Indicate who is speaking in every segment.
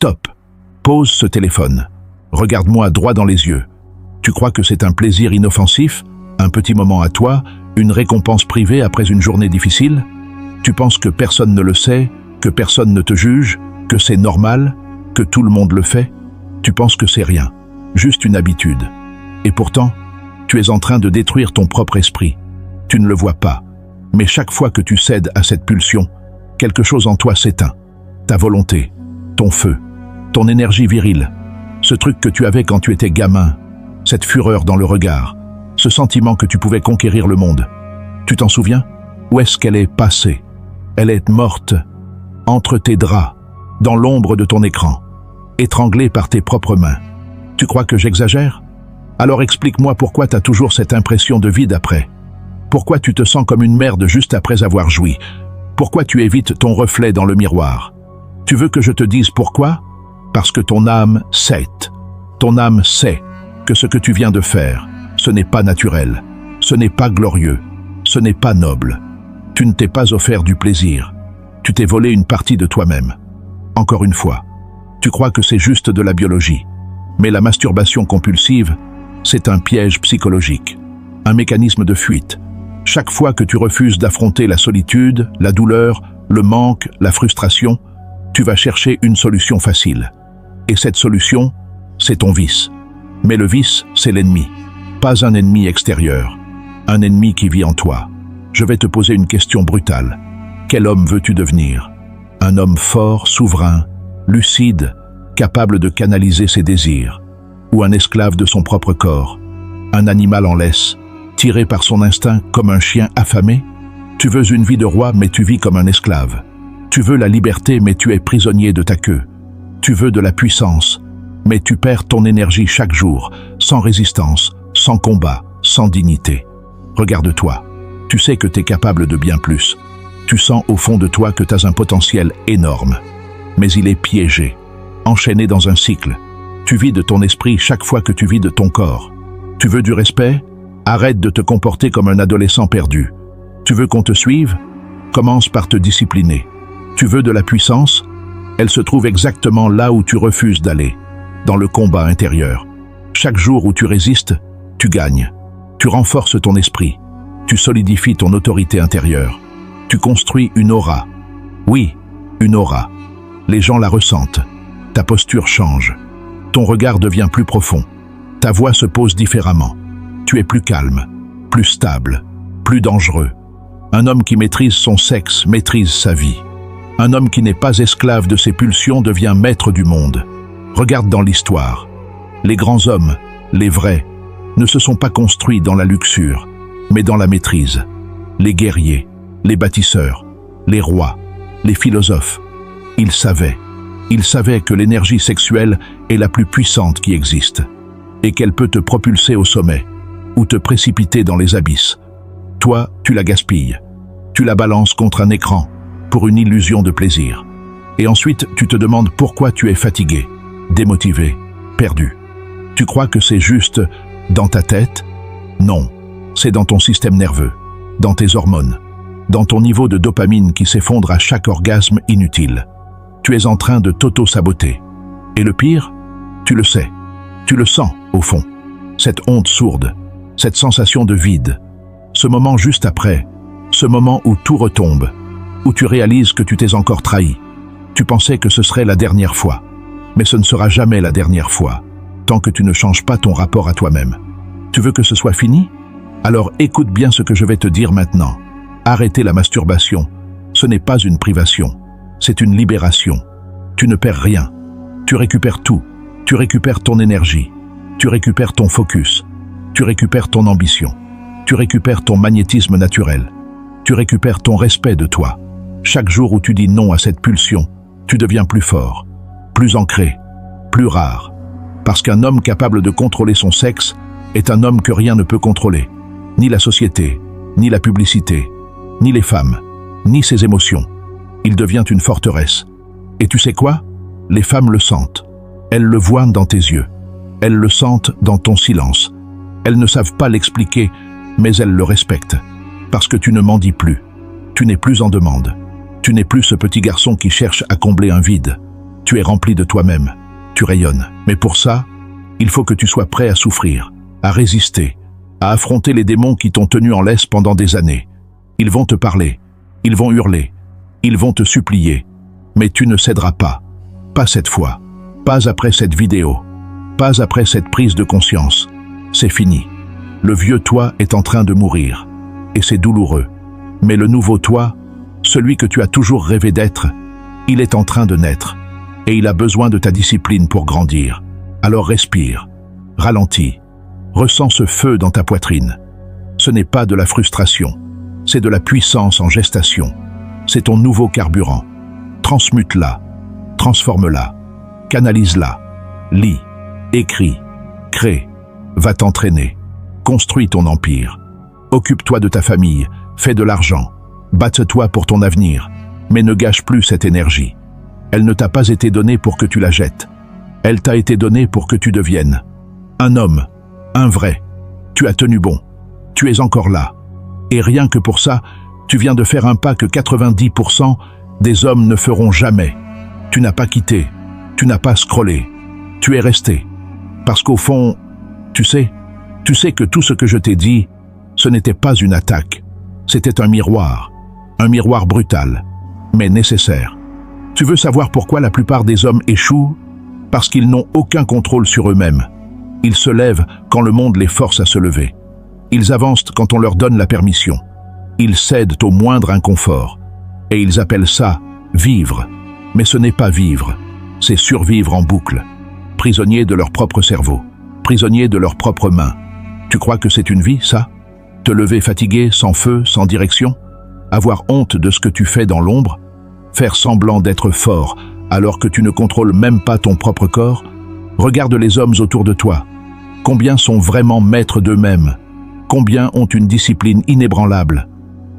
Speaker 1: Stop. Pose ce téléphone. Regarde-moi droit dans les yeux. Tu crois que c'est un plaisir inoffensif, un petit moment à toi, une récompense privée après une journée difficile? Tu penses que personne ne le sait, que personne ne te juge, que c'est normal, que tout le monde le fait? Tu penses que c'est rien, juste une habitude. Et pourtant, tu es en train de détruire ton propre esprit. Tu ne le vois pas, mais chaque fois que tu cèdes à cette pulsion, quelque chose en toi s'éteint. Ta volonté, ton feu, ton énergie virile, ce truc que tu avais quand tu étais gamin, cette fureur dans le regard, ce sentiment que tu pouvais conquérir le monde. Tu t'en souviens? Où est-ce qu'elle est passée? Elle est morte, entre tes draps, dans l'ombre de ton écran, étranglée par tes propres mains. Tu crois que j'exagère? Alors explique-moi pourquoi tu as toujours cette impression de vide après. Pourquoi tu te sens comme une merde juste après avoir joui? Pourquoi tu évites ton reflet dans le miroir? Tu veux que je te dise pourquoi? Parce que ton âme sait. Ton âme sait que ce que tu viens de faire, ce n'est pas naturel, ce n'est pas glorieux, ce n'est pas noble. Tu ne t'es pas offert du plaisir. Tu t'es volé une partie de toi-même. Encore une fois, tu crois que c'est juste de la biologie. Mais la masturbation compulsive, c'est un piège psychologique, un mécanisme de fuite. Chaque fois que tu refuses d'affronter la solitude, la douleur, le manque, la frustration, tu vas chercher une solution facile. Et cette solution, c'est ton vice. Mais le vice, c'est l'ennemi. Pas un ennemi extérieur. Un ennemi qui vit en toi. Je vais te poser une question brutale. Quel homme veux-tu devenir? Un homme fort, souverain, lucide, capable de canaliser ses désirs? Ou un esclave de son propre corps? Un animal en laisse, tiré par son instinct comme un chien affamé? Tu veux une vie de roi, mais tu vis comme un esclave. Tu veux la liberté, mais tu es prisonnier de ta queue. Tu veux de la puissance, mais tu perds ton énergie chaque jour, sans résistance, sans combat, sans dignité. Regarde-toi. Tu sais que tu es capable de bien plus. Tu sens au fond de toi que tu as un potentiel énorme. Mais il est piégé, enchaîné dans un cycle. Tu vides ton esprit chaque fois que tu vides ton corps. Tu veux du respect? Arrête de te comporter comme un adolescent perdu. Tu veux qu'on te suive? Commence par te discipliner. Tu veux de la puissance? Elle se trouve exactement là où tu refuses d'aller, dans le combat intérieur. Chaque jour où tu résistes, tu gagnes. Tu renforces ton esprit. Tu solidifies ton autorité intérieure. Tu construis une aura. Oui, une aura. Les gens la ressentent. Ta posture change. Ton regard devient plus profond. Ta voix se pose différemment. Tu es plus calme, plus stable, plus dangereux. Un homme qui maîtrise son sexe maîtrise sa vie. Un homme qui n'est pas esclave de ses pulsions devient maître du monde. Regarde dans l'histoire. Les grands hommes, les vrais, ne se sont pas construits dans la luxure, mais dans la maîtrise. Les guerriers, les bâtisseurs, les rois, les philosophes, ils savaient que l'énergie sexuelle est la plus puissante qui existe et qu'elle peut te propulser au sommet ou te précipiter dans les abysses. Toi, tu la gaspilles. Tu la balances contre un écran pour une illusion de plaisir. Et ensuite, tu te demandes pourquoi tu es fatigué, démotivé, perdu. Tu crois que c'est juste dans ta tête? Non, c'est dans ton système nerveux, dans tes hormones, dans ton niveau de dopamine qui s'effondre à chaque orgasme inutile. Tu es en train de t'auto-saboter. Et le pire, tu le sais, tu le sens au fond. Cette honte sourde, cette sensation de vide, ce moment juste après, ce moment où tout retombe, où tu réalises que tu t'es encore trahi. Tu pensais que ce serait la dernière fois, mais ce ne sera jamais la dernière fois, tant que tu ne changes pas ton rapport à toi-même. Tu veux que ce soit fini? Alors écoute bien ce que je vais te dire maintenant. Arrêter la masturbation, ce n'est pas une privation, c'est une libération. Tu ne perds rien, tu récupères tout, tu récupères ton énergie, tu récupères ton focus, tu récupères ton ambition, tu récupères ton magnétisme naturel, tu récupères ton respect de toi. Chaque jour où tu dis non à cette pulsion, tu deviens plus fort, plus ancré, plus rare. Parce qu'un homme capable de contrôler son sexe est un homme que rien ne peut contrôler. Ni la société, ni la publicité, ni les femmes, ni ses émotions. Il devient une forteresse. Et tu sais quoi? Les femmes le sentent. Elles le voient dans tes yeux. Elles le sentent dans ton silence. Elles ne savent pas l'expliquer, mais elles le respectent. Parce que tu ne m'en dis plus. Tu n'es plus en demande. Tu n'es plus ce petit garçon qui cherche à combler un vide. Tu es rempli de toi-même. Tu rayonnes. Mais pour ça, il faut que tu sois prêt à souffrir, à résister, à affronter les démons qui t'ont tenu en laisse pendant des années. Ils vont te parler, ils vont hurler, ils vont te supplier. Mais tu ne céderas pas. Pas cette fois. Pas après cette vidéo. Pas après cette prise de conscience. C'est fini. Le vieux toi est en train de mourir. Et c'est douloureux. Mais le nouveau toi, celui que tu as toujours rêvé d'être, il est en train de naître. Et il a besoin de ta discipline pour grandir. Alors respire. Ralentis. Ressens ce feu dans ta poitrine. Ce n'est pas de la frustration. C'est de la puissance en gestation. C'est ton nouveau carburant. Transmute-la. Transforme-la. Canalise-la. Lis. Écris. Crée. Va t'entraîner. Construis ton empire. Occupe-toi de ta famille. Fais de l'argent. Batte-toi pour ton avenir. Mais ne gâche plus cette énergie. Elle ne t'a pas été donnée pour que tu la jettes. Elle t'a été donnée pour que tu deviennes un homme, un vrai. Tu as tenu bon. Tu es encore là. Et rien que pour ça, tu viens de faire un pas que 90% des hommes ne feront jamais. Tu n'as pas quitté. Tu n'as pas scrollé. Tu es resté. Parce qu'au fond, tu sais que tout ce que je t'ai dit, ce n'était pas une attaque. C'était un miroir brutal, mais nécessaire. Tu veux savoir pourquoi la plupart des hommes échouent? Parce qu'ils n'ont aucun contrôle sur eux-mêmes. Ils se lèvent quand le monde les force à se lever. Ils avancent quand on leur donne la permission. Ils cèdent au moindre inconfort. Et ils appellent ça vivre. Mais ce n'est pas vivre, c'est survivre en boucle. Prisonniers de leur propre cerveau, prisonniers de leurs propres mains. Tu crois que c'est une vie, ça? Te lever fatigué, sans feu, sans direction? Avoir honte de ce que tu fais dans l'ombre? Faire semblant d'être fort alors que tu ne contrôles même pas ton propre corps? Regarde les hommes autour de toi. Combien sont vraiment maîtres d'eux-mêmes? Combien ont une discipline inébranlable?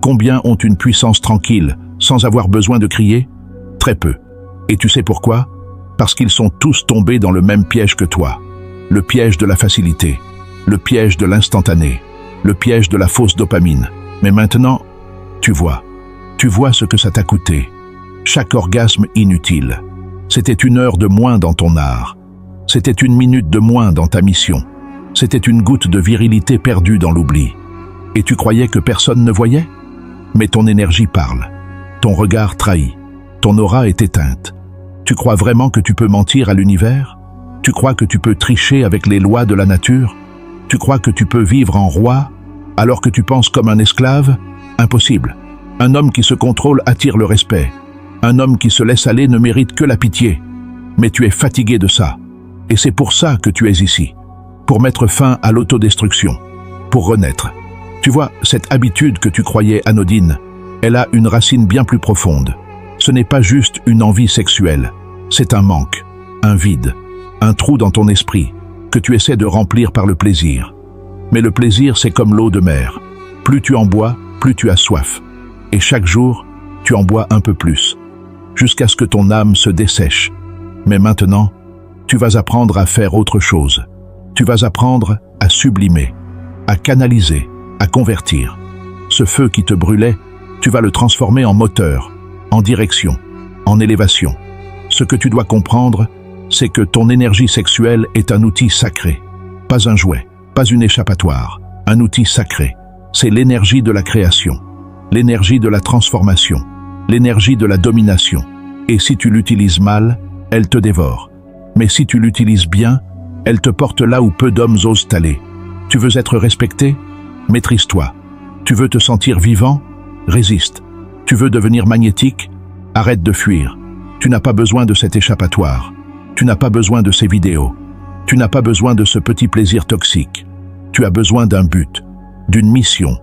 Speaker 1: Combien ont une puissance tranquille, sans avoir besoin de crier? Très peu. Et tu sais pourquoi? Parce qu'ils sont tous tombés dans le même piège que toi. Le piège de la facilité, le piège de l'instantané, le piège de la fausse dopamine. Mais maintenant, tu vois ce que ça t'a coûté. Chaque orgasme inutile. C'était 1 heure de moins dans ton art. C'était 1 minute de moins dans ta mission. C'était une goutte de virilité perdue dans l'oubli. Et tu croyais que personne ne voyait? Mais ton énergie parle. Ton regard trahit. Ton aura est éteinte. Tu crois vraiment que tu peux mentir à l'univers? Tu crois que tu peux tricher avec les lois de la nature? Tu crois que tu peux vivre en roi alors que tu penses comme un esclave? Impossible. Un homme qui se contrôle attire le respect. Un homme qui se laisse aller ne mérite que la pitié. Mais tu es fatigué de ça. Et c'est pour ça que tu es ici. Pour mettre fin à l'autodestruction. Pour renaître. Tu vois, cette habitude que tu croyais anodine, elle a une racine bien plus profonde. Ce n'est pas juste une envie sexuelle. C'est un manque, un vide, un trou dans ton esprit que tu essaies de remplir par le plaisir. Mais le plaisir, c'est comme l'eau de mer. Plus tu en bois, plus tu as soif. Et chaque jour, tu en bois un peu plus. Jusqu'à ce que ton âme se dessèche. Mais maintenant, tu vas apprendre à faire autre chose. Tu vas apprendre à sublimer, à canaliser, à convertir. Ce feu qui te brûlait, tu vas le transformer en moteur, en direction, en élévation. Ce que tu dois comprendre, c'est que ton énergie sexuelle est un outil sacré. Pas un jouet, pas une échappatoire. Un outil sacré. C'est l'énergie de la création, l'énergie de la transformation, l'énergie de la domination. Et si tu l'utilises mal, elle te dévore. Mais si tu l'utilises bien, elle te porte là où peu d'hommes osent aller. Tu veux être respecté? Maîtrise-toi. Tu veux te sentir vivant? Résiste. Tu veux devenir magnétique? Arrête de fuir. Tu n'as pas besoin de cet échappatoire. Tu n'as pas besoin de ces vidéos. Tu n'as pas besoin de ce petit plaisir toxique. Tu as besoin d'un but, d'une mission,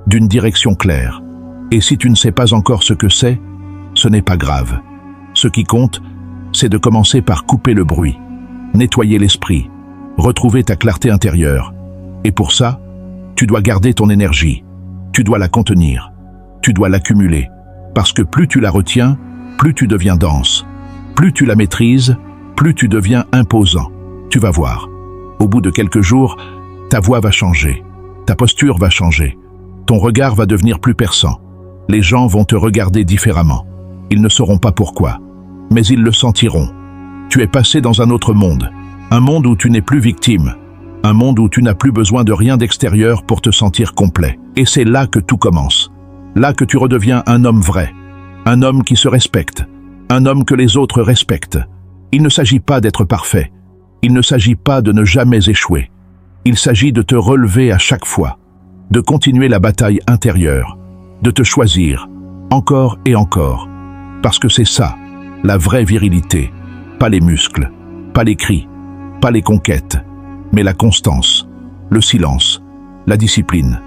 Speaker 1: d'une direction claire. Et si tu ne sais pas encore ce que c'est, ce n'est pas grave. Ce qui compte, c'est de commencer par couper le bruit, nettoyer l'esprit, retrouver ta clarté intérieure. Et pour ça, tu dois garder ton énergie. Tu dois la contenir. Tu dois l'accumuler. Parce que plus tu la retiens, plus tu deviens dense. Plus tu la maîtrises, plus tu deviens imposant. Tu vas voir. Au bout de quelques jours, ta voix va changer. Ta posture va changer. Ton regard va devenir plus perçant. Les gens vont te regarder différemment. Ils ne sauront pas pourquoi, mais ils le sentiront. Tu es passé dans un autre monde, un monde où tu n'es plus victime, un monde où tu n'as plus besoin de rien d'extérieur pour te sentir complet. Et c'est là que tout commence. Là que tu redeviens un homme vrai, un homme qui se respecte, un homme que les autres respectent. Il ne s'agit pas d'être parfait, il ne s'agit pas de ne jamais échouer. Il s'agit de te relever à chaque fois, de continuer la bataille intérieure, de te choisir, encore et encore. Parce que c'est ça, la vraie virilité, pas les muscles, pas les cris, pas les conquêtes, mais la constance, le silence, la discipline.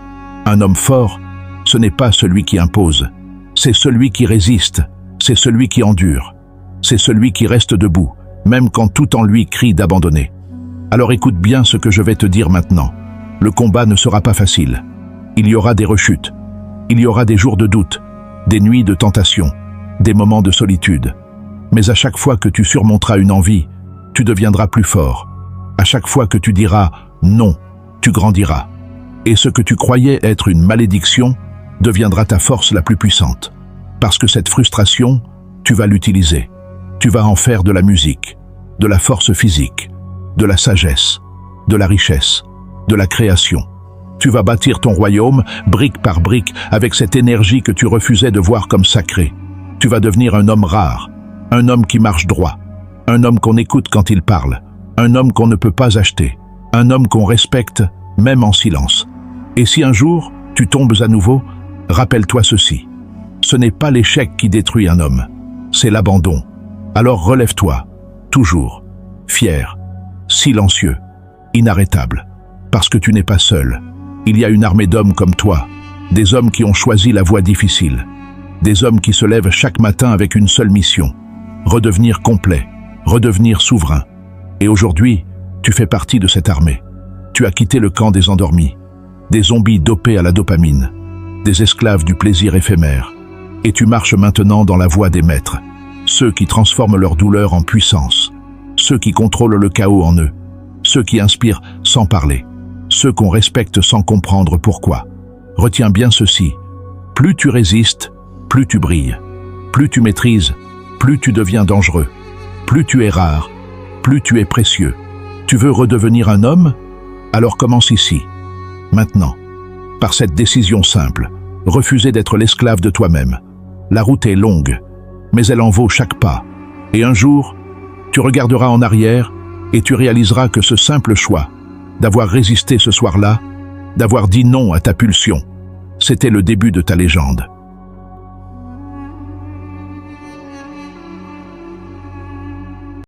Speaker 1: Un homme fort, ce n'est pas celui qui impose, c'est celui qui résiste, c'est celui qui endure, c'est celui qui reste debout, même quand tout en lui crie d'abandonner. Alors écoute bien ce que je vais te dire maintenant. Le combat ne sera pas facile. Il y aura des rechutes, il y aura des jours de doute, des nuits de tentation, des moments de solitude. Mais à chaque fois que tu surmonteras une envie, tu deviendras plus fort. À chaque fois que tu diras « non », tu grandiras. Et ce que tu croyais être une malédiction deviendra ta force la plus puissante. Parce que cette frustration, tu vas l'utiliser. Tu vas en faire de la musique, de la force physique, de la sagesse, de la richesse, de la création. Tu vas bâtir ton royaume, brique par brique, avec cette énergie que tu refusais de voir comme sacrée. Tu vas devenir un homme rare, un homme qui marche droit, un homme qu'on écoute quand il parle, un homme qu'on ne peut pas acheter, un homme qu'on respecte, même en silence. Et si un jour, tu tombes à nouveau, rappelle-toi ceci. Ce n'est pas l'échec qui détruit un homme, c'est l'abandon. Alors relève-toi, toujours, fier, silencieux, inarrêtable, parce que tu n'es pas seul. Il y a une armée d'hommes comme toi, des hommes qui ont choisi la voie difficile, des hommes qui se lèvent chaque matin avec une seule mission, redevenir complet, redevenir souverain. Et aujourd'hui, tu fais partie de cette armée. Tu as quitté le camp des endormis, des zombies dopés à la dopamine, des esclaves du plaisir éphémère. Et tu marches maintenant dans la voie des maîtres, ceux qui transforment leur douleur en puissance, ceux qui contrôlent le chaos en eux, ceux qui inspirent sans parler, ceux qu'on respecte sans comprendre pourquoi. Retiens bien ceci, plus tu résistes, plus tu brilles, plus tu maîtrises, plus tu deviens dangereux, plus tu es rare, plus tu es précieux. Tu veux redevenir un homme? Alors commence ici, maintenant, par cette décision simple, refuser d'être l'esclave de toi-même. La route est longue, mais elle en vaut chaque pas. Et un jour, tu regarderas en arrière et tu réaliseras que ce simple choix, d'avoir résisté ce soir-là, d'avoir dit non à ta pulsion, c'était le début de ta légende.